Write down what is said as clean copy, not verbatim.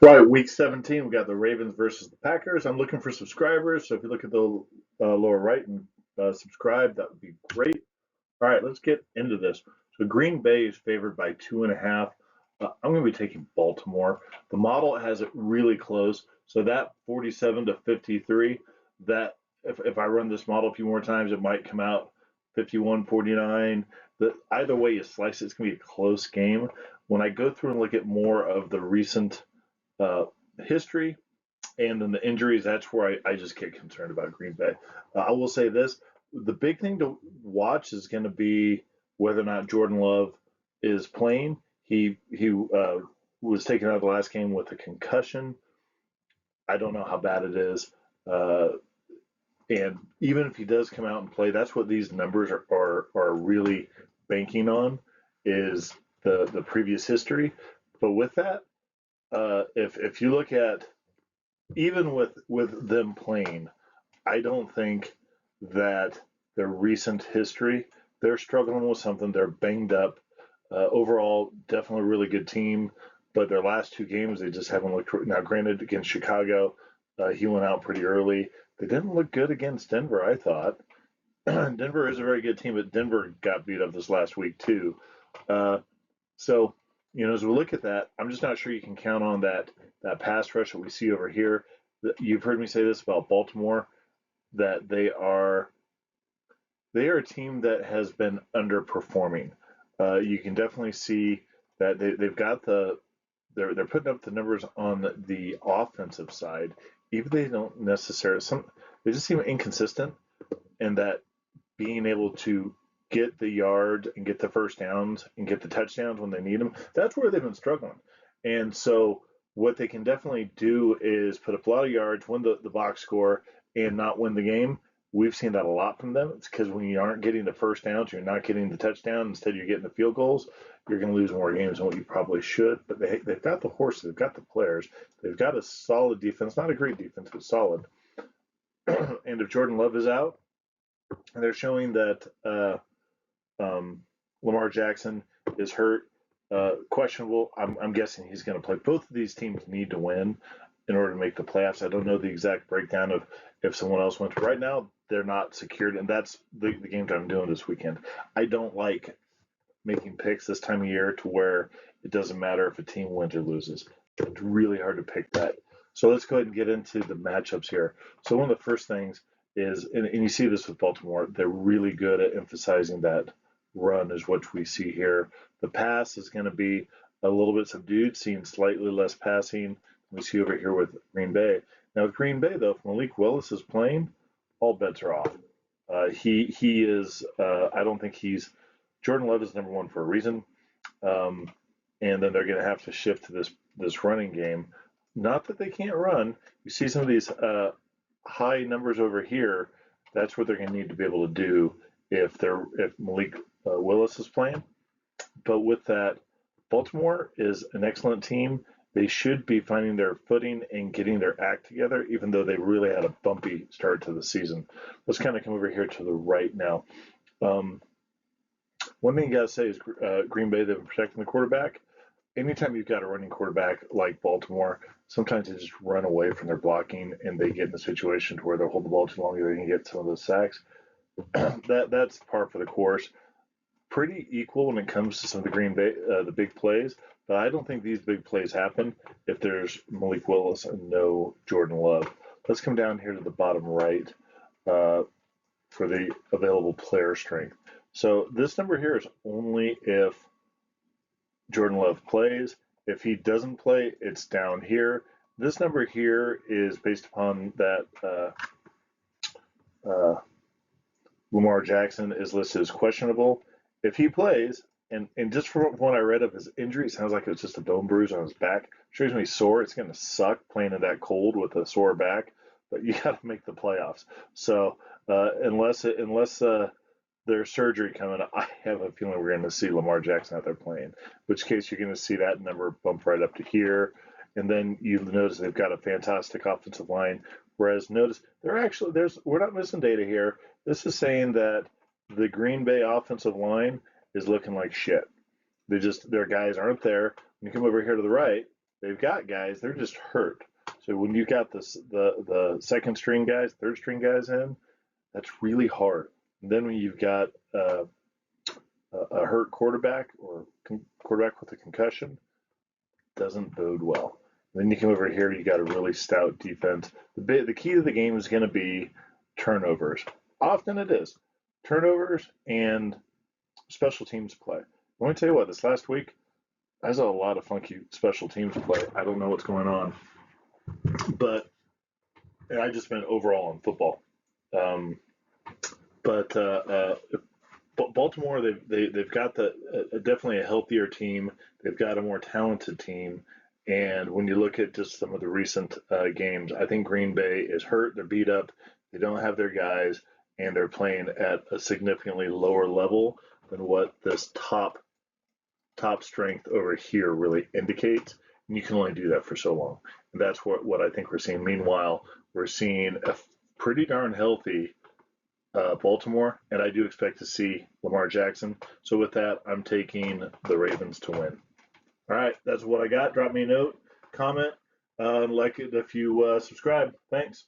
Right, week 17, we got the Ravens versus the Packers. I'm looking for subscribers, so if you look at the lower right and subscribe, that would be great. All right, let's get into this. So Green Bay is favored by 2.5. I'm going to be taking Baltimore. The model has it really close, so that 47 to 53. That if I run this model a few more times, it might come out 51-49. Either way you slice it, it's going to be a close game. When I go through and look at more of the recent uh, history and then the injuries, that's where I just get concerned about Green Bay. I will say this: the big thing to watch is going to be whether or not Jordan Love is playing. He was taken out of the last game with a concussion. I don't know how bad it is. Uh, and even if he does come out and play, that's what these numbers are really banking on is the previous history. But with that, if you look at even with them playing, I don't think that their recent history, they're struggling with something. They're banged up. Overall, definitely a really good team, but their last two games they just haven't looked. Now, granted, against Chicago, he went out pretty early. They didn't look good against Denver, I thought. Denver is a very good team, but Denver got beat up this last week too. Uh, so, as we look at that, I'm just not sure you can count on that pass rush that we see over here. You've heard me say this about Baltimore, that they are a team that has been underperforming. You can definitely see that they've got they're putting up the numbers on the offensive side, even they don't necessarily they just seem inconsistent, and that being able to get the yards and get the first downs and get the touchdowns when they need them, that's where they've been struggling. And so what they can definitely do is put up a lot of yards, win the box score, and not win the game. We've seen that a lot from them. It's because when you aren't getting the first downs, you're not getting the touchdown. Instead, you're getting the field goals. You're going to lose more games than what you probably should. But they've got the horses, they've got the players, they've got a solid defense. Not a great defense, but solid. And if Jordan Love is out, they're showing that um, Lamar Jackson is hurt, questionable. I'm guessing he's going to play. Both of these teams need to win in order to make the playoffs. I don't know the exact breakdown of if someone else went. But right now, they're not secured, and that's the game that I'm doing this weekend. I don't like making picks this time of year to where it doesn't matter if a team wins or loses. It's really hard to pick that. So let's go ahead and get into the matchups here. So one of the first things is, and you see this with Baltimore, they're really good at emphasizing that run is what we see here. The pass is going to be a little bit subdued, seeing slightly less passing. We see over here with Green Bay. Now with Green Bay though, if Malik Willis is playing, all bets are off. He is. I don't think he's. Jordan Love is number one for a reason, um, and then they're going to have to shift to this running game. Not that they can't run. You see some of these high numbers over here. That's what they're going to need to be able to do if Malik Willis is playing. But with that, Baltimore is an excellent team. They should be finding their footing and getting their act together, even though they really had a bumpy start to the season. Let's kind of come over here to the right now. Um, One thing you got to say is Green Bay, they've been protecting the quarterback. Anytime you've got a running quarterback like Baltimore, sometimes they just run away from their blocking and they get in a situation to where they'll hold the ball too long and they can get some of those sacks. That's par for the course. Pretty equal when it comes to some of the Green Bay, the big plays, but I don't think these big plays happen if there's Malik Willis and no Jordan Love. Let's come down here to the bottom right. For the available player strength. So this number here is only if Jordan Love plays. If he doesn't play, it's down here. This number here is based upon that uh, Lamar Jackson is listed as questionable. If he plays, and just from what I read of his injury, it sounds like it's just a bone bruise on his back. I'm sure he's going to be sore. It's going to suck playing in that cold with a sore back, but you got to make the playoffs. So unless there's surgery coming, I have a feeling we're going to see Lamar Jackson out there playing. In which case, you're going to see that number bump right up to here, and then you notice they've got a fantastic offensive line. Whereas notice we're not missing data here. This is saying that the Green Bay offensive line is looking like shit. Their guys aren't there. When you come over here to the right, they've got guys, they're just hurt. So when you got the second string guys, third string guys in, that's really hard. And then when you've got a hurt quarterback or quarterback with a concussion, doesn't bode well. And then you come over here, you got a really stout defense. The key to the game is going to be turnovers. Often it is turnovers and special teams play. Let me tell you what, this last week, I saw a lot of funky special teams play. I don't know what's going on, but I just meant overall in football. Um, but Baltimore, they've got definitely a healthier team. They've got a more talented team. And when you look at just some of the recent games, I think Green Bay is hurt. They're beat up. They don't have their guys, and they're playing at a significantly lower level than what this top strength over here really indicates. And you can only do that for so long. And that's what I think we're seeing. Meanwhile, we're seeing a pretty darn healthy Baltimore, and I do expect to see Lamar Jackson. So with that, I'm taking the Ravens to win. All right, that's what I got. Drop me a note, comment, and like it if you subscribe. Thanks.